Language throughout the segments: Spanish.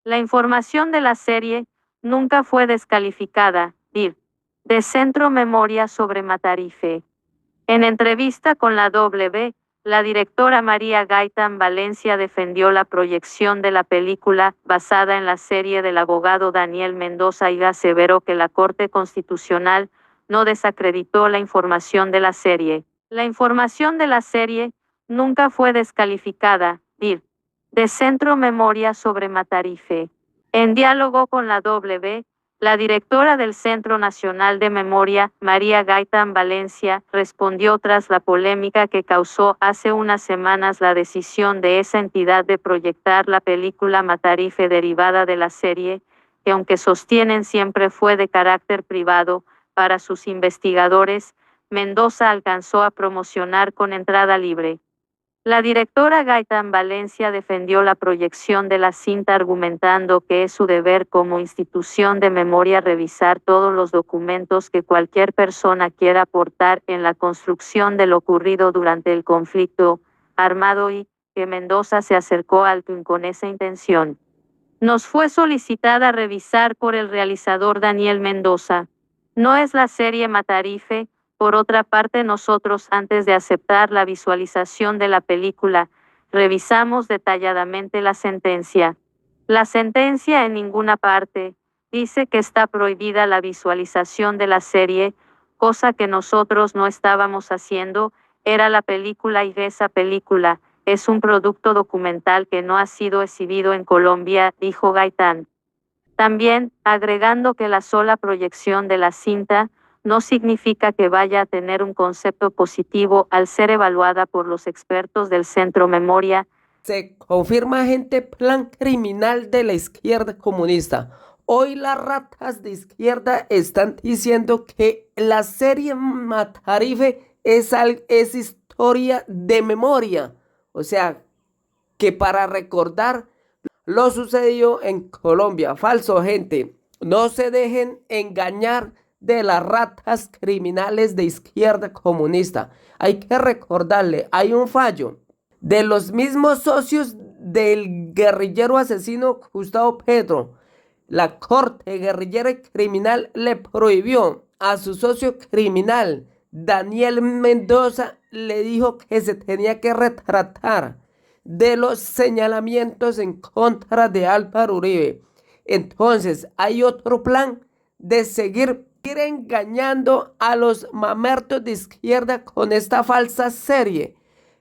La información de la serie nunca fue descalificada, dir, de Centro Memoria sobre Matarife. En entrevista con la W, la directora María Gaitán Valencia defendió la proyección de la película, basada en la serie del abogado Daniel Mendoza, y aseveró que la Corte Constitucional no desacreditó la información de la serie. La información de la serie nunca fue descalificada, dir, de Centro Memoria sobre Matarife. En diálogo con la W, la directora del Centro Nacional de Memoria, María Gaitán Valencia, respondió tras la polémica que causó hace unas semanas la decisión de esa entidad de proyectar la película Matarife derivada de la serie, que aunque sostienen siempre fue de carácter privado, para sus investigadores, Mendoza alcanzó a promocionar con entrada libre. La directora Gaitán Valencia defendió la proyección de la cinta argumentando que es su deber como institución de memoria revisar todos los documentos que cualquier persona quiera aportar en la construcción de lo ocurrido durante el conflicto armado y que Mendoza se acercó al TUN con esa intención. Nos fue solicitada revisar por el realizador Daniel Mendoza. No es la serie Matarife. Por otra parte, nosotros, antes de aceptar la visualización de la película, revisamos detalladamente la sentencia. La sentencia en ninguna parte dice que está prohibida la visualización de la serie, cosa que nosotros no estábamos haciendo. Era la película y esa película es un producto documental que no ha sido exhibido en Colombia, dijo Gaitán. También, agregando que la sola proyección de la cinta no significa que vaya a tener un concepto positivo al ser evaluada por los expertos del Centro Memoria. Se confirma, gente, plan criminal de la izquierda comunista. Hoy las ratas de izquierda están diciendo que la serie Matarife es historia de memoria. O sea, que para recordar lo sucedido en Colombia. Falso, gente. No se dejen engañar de las ratas criminales de izquierda comunista. Hay que recordarle, hay un fallo de los mismos socios del guerrillero asesino Gustavo Petro. La corte guerrillera y criminal le prohibió a su socio criminal, Daniel Mendoza, le dijo que se tenía que retratar de los señalamientos en contra de Álvaro Uribe. Entonces, hay otro plan de seguir engañando a los mamertos de izquierda con esta falsa serie.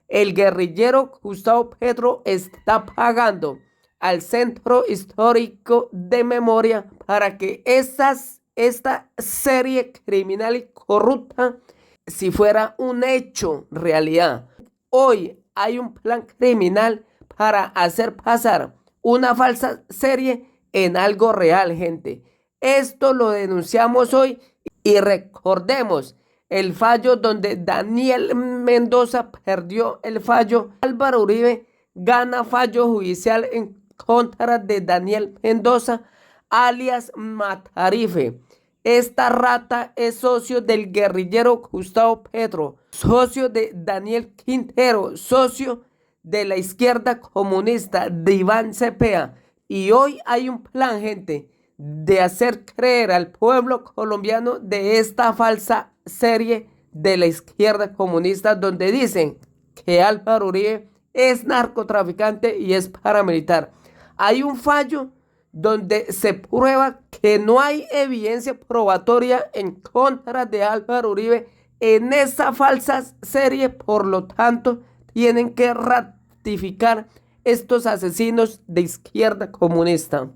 El guerrillero Gustavo Petro está pagando al Centro Histórico de Memoria para que esta serie criminal y corrupta, si fuera un hecho realidad. Hoy hay un plan criminal para hacer pasar una falsa serie en algo real, gente. Esto lo denunciamos hoy y recordemos el fallo donde Daniel Mendoza perdió el fallo. Álvaro Uribe gana fallo judicial en contra de Daniel Mendoza, alias Matarife. Esta rata es socio del guerrillero Gustavo Petro, socio de Daniel Quintero, socio de la izquierda comunista de Iván Cepeda. Y hoy hay un plan, gente, de hacer creer al pueblo colombiano de esta falsa serie de la izquierda comunista donde dicen que Álvaro Uribe es narcotraficante y es paramilitar. Hay un fallo donde se prueba que no hay evidencia probatoria en contra de Álvaro Uribe en esa falsa serie, por lo tanto tienen que ratificar estos asesinos de izquierda comunista.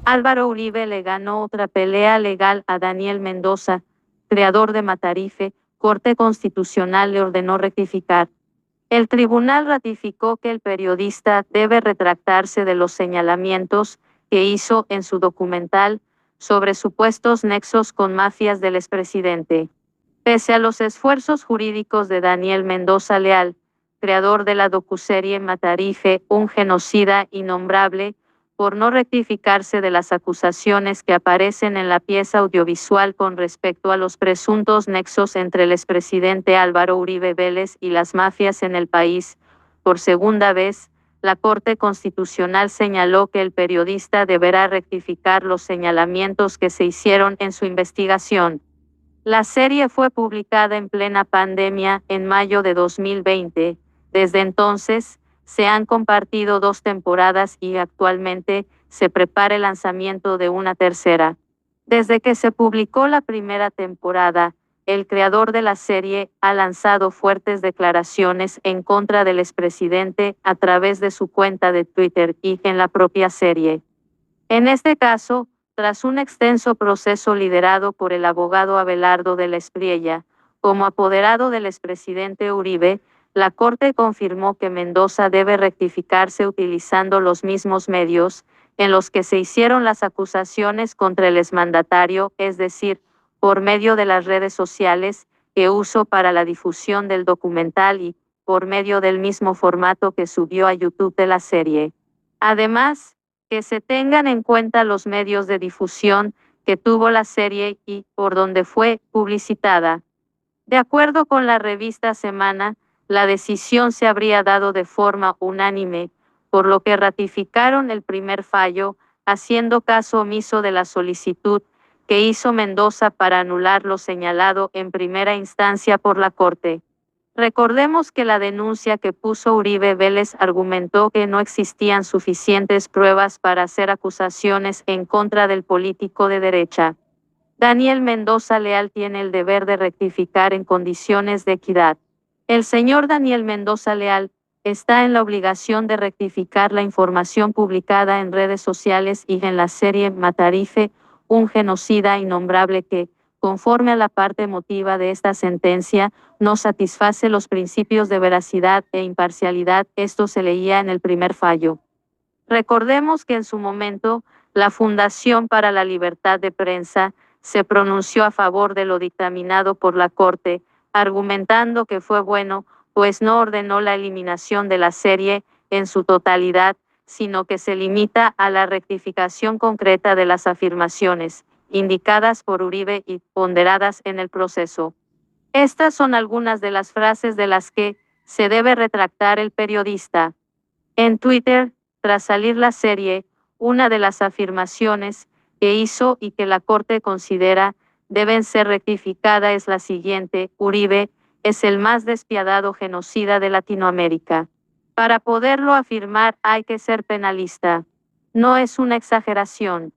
Álvaro Uribe le ganó otra pelea legal a Daniel Mendoza, creador de Matarife. Corte Constitucional le ordenó rectificar. El tribunal ratificó que el periodista debe retractarse de los señalamientos que hizo en su documental sobre supuestos nexos con mafias del expresidente. Pese a los esfuerzos jurídicos de Daniel Mendoza Leal, creador de la docuserie Matarife, un genocida innombrable, por no rectificarse de las acusaciones que aparecen en la pieza audiovisual con respecto a los presuntos nexos entre el expresidente Álvaro Uribe Vélez y las mafias en el país, por segunda vez, la Corte Constitucional señaló que el periodista deberá rectificar los señalamientos que se hicieron en su investigación. La serie fue publicada en plena pandemia en mayo de 2020. Desde entonces, se han compartido 2 temporadas y actualmente se prepara el lanzamiento de una tercera. Desde que se publicó la primera temporada, el creador de la serie ha lanzado fuertes declaraciones en contra del expresidente a través de su cuenta de Twitter y en la propia serie. En este caso, tras un extenso proceso liderado por el abogado Abelardo de la Espriella, como apoderado del expresidente Uribe, la Corte confirmó que Mendoza debe rectificarse utilizando los mismos medios en los que se hicieron las acusaciones contra el exmandatario, es decir, por medio de las redes sociales que usó para la difusión del documental y por medio del mismo formato que subió a YouTube de la serie. Además, que se tengan en cuenta los medios de difusión que tuvo la serie y por donde fue publicitada. De acuerdo con la revista Semana, la decisión se habría dado de forma unánime, por lo que ratificaron el primer fallo, haciendo caso omiso de la solicitud que hizo Mendoza para anular lo señalado en primera instancia por la Corte. Recordemos que la denuncia que puso Uribe Vélez argumentó que no existían suficientes pruebas para hacer acusaciones en contra del político de derecha. Daniel Mendoza Leal tiene el deber de rectificar en condiciones de equidad. El señor Daniel Mendoza Leal está en la obligación de rectificar la información publicada en redes sociales y en la serie Matarife, un genocida innombrable que, conforme a la parte emotiva de esta sentencia, no satisface los principios de veracidad e imparcialidad. Esto se leía en el primer fallo. Recordemos que en su momento, la Fundación para la Libertad de Prensa se pronunció a favor de lo dictaminado por la Corte, argumentando que fue bueno, pues no ordenó la eliminación de la serie en su totalidad, sino que se limita a la rectificación concreta de las afirmaciones indicadas por Uribe y ponderadas en el proceso. Estas son algunas de las frases de las que se debe retractar el periodista. En Twitter, tras salir la serie, una de las afirmaciones que hizo y que la Corte considera deben ser rectificadas es la siguiente: Uribe es el más despiadado genocida de Latinoamérica. Para poderlo afirmar hay que ser penalista. No es una exageración.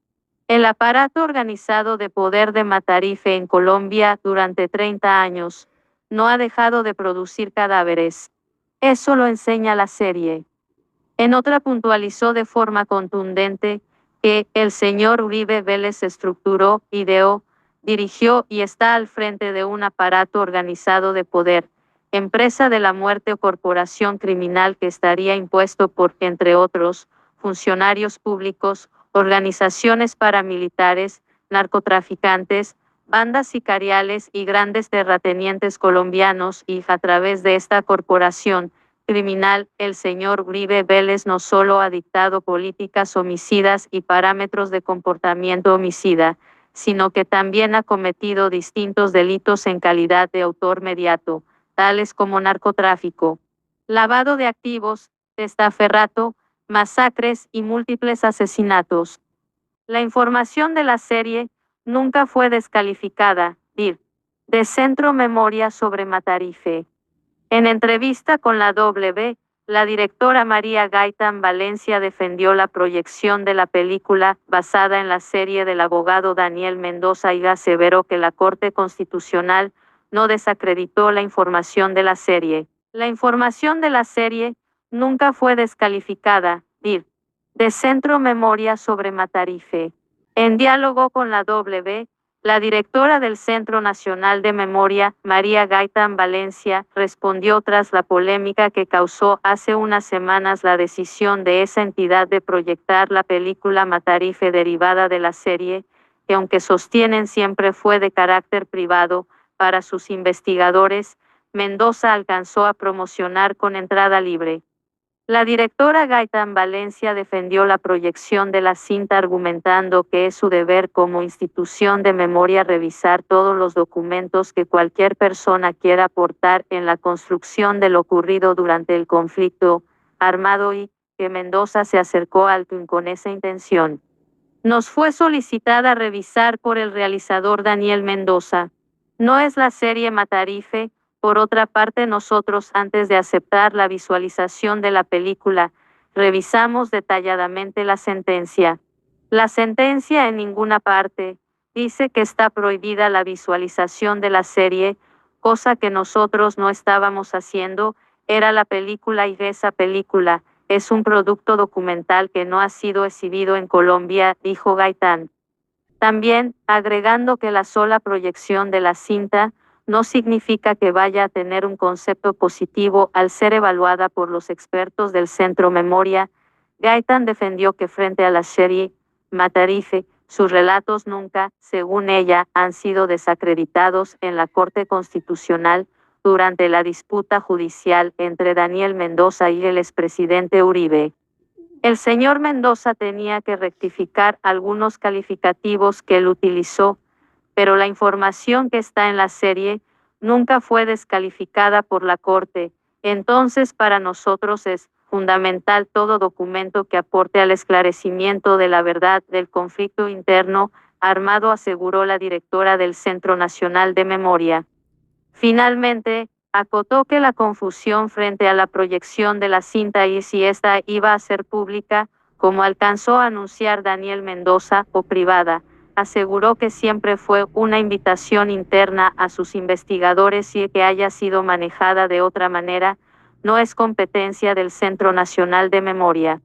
El aparato organizado de poder de Matarife en Colombia durante 30 años no ha dejado de producir cadáveres. Eso lo enseña la serie. En otra puntualizó de forma contundente que el señor Uribe Vélez estructuró, ideó, dirigió y está al frente de un aparato organizado de poder, empresa de la muerte o corporación criminal que estaría impuesto por, entre otros, funcionarios públicos, organizaciones paramilitares, narcotraficantes, bandas sicariales y grandes terratenientes colombianos, y a través de esta corporación criminal, el señor Uribe Vélez no solo ha dictado políticas homicidas y parámetros de comportamiento homicida, sino que también ha cometido distintos delitos en calidad de autor mediato, tales como narcotráfico, lavado de activos, testaferrato, masacres y múltiples asesinatos. La información de la serie nunca fue descalificada, dir, de Centro Memoria sobre Matarife. En entrevista con la W, la directora María Gaitán Valencia defendió la proyección de la película basada en la serie del abogado Daniel Mendoza y aseveró que la Corte Constitucional no desacreditó la información de la serie. La información de la serie nunca fue descalificada, dir, de Centro Memoria sobre Matarife. En diálogo con la W, la directora del Centro Nacional de Memoria, María Gaitán Valencia, respondió tras la polémica que causó hace unas semanas la decisión de esa entidad de proyectar la película Matarife derivada de la serie, que aunque sostienen siempre fue de carácter privado, para sus investigadores, Mendoza alcanzó a promocionar con entrada libre. La directora Gaitán Valencia defendió la proyección de la cinta argumentando que es su deber como institución de memoria revisar todos los documentos que cualquier persona quiera aportar en la construcción de lo ocurrido durante el conflicto armado y que Mendoza se acercó al TUN con esa intención. Nos fue solicitada revisar por el realizador Daniel Mendoza. No es la serie Matarife. Por otra parte, nosotros, antes de aceptar la visualización de la película, revisamos detalladamente la sentencia. La sentencia en ninguna parte dice que está prohibida la visualización de la serie, cosa que nosotros no estábamos haciendo. Era la película y esa película es un producto documental que no ha sido exhibido en Colombia, dijo Gaitán. También, agregando que la sola proyección de la cinta no significa que vaya a tener un concepto positivo al ser evaluada por los expertos del Centro Memoria, Gaitán defendió que frente a la serie Matarife, sus relatos nunca, según ella, han sido desacreditados en la Corte Constitucional durante la disputa judicial entre Daniel Mendoza y el expresidente Uribe. El señor Mendoza tenía que rectificar algunos calificativos que él utilizó, pero la información que está en la serie nunca fue descalificada por la Corte. Entonces, para nosotros es fundamental todo documento que aporte al esclarecimiento de la verdad del conflicto interno armado, aseguró la directora del Centro Nacional de Memoria. Finalmente, acotó que la confusión frente a la proyección de la cinta y si ésta iba a ser pública, como alcanzó a anunciar Daniel Mendoza, o privada, aseguró que siempre fue una invitación interna a sus investigadores y que haya sido manejada de otra manera, no es competencia del Centro Nacional de Memoria.